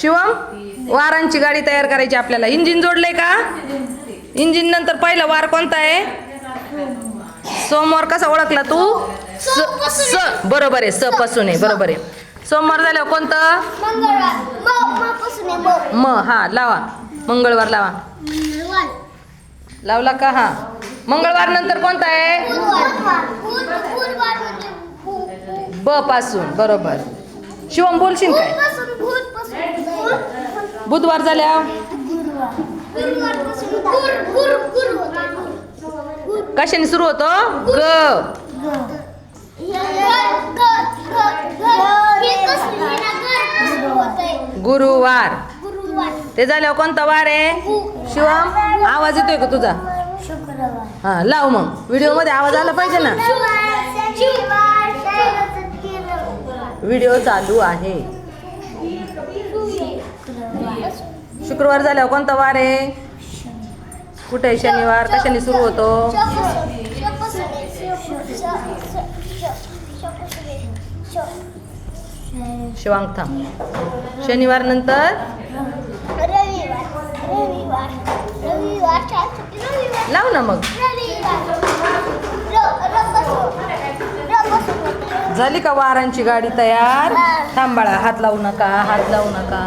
शिवम, वारांची गाडी तयार करायची आपल्याला. इंजिन जोडलंय का? इंजिन नंतर पहिला वार कोणता आहे? सोमवार. कसा ओळखला तू? स. बरोबर आहे, स पासून आहे. बरोबर आहे. सोमवार झाल्यावर कोणतं? म. हा, लावा. मंगळवार लावा. लावला का? हा. मंगळवार नंतर कोणता आहे? ब पासून. बरोबर. शिवम, बोलशील काय? बुधवार झाल्या कशाने सुरू होतो? ग. गुरुवार. ते झाल्यावर कोणता वार आहे? शिवम, आवाज येतोय का तुझा? हा, लाव मग. व्हिडिओ मध्ये आवाज आला पाहिजे ना. व्हिडिओ चालू आहे. शुक्रवार झाल्यावर कोणता वार आहे? कुठे आहे शनिवार? कशाने सुरू होतो? शिवांग थांब. शनिवार नंतर लाव ना मग. झाली का वारांची गाडी तयार? थांब बाळा, हात लावू नका, हात लावू नका.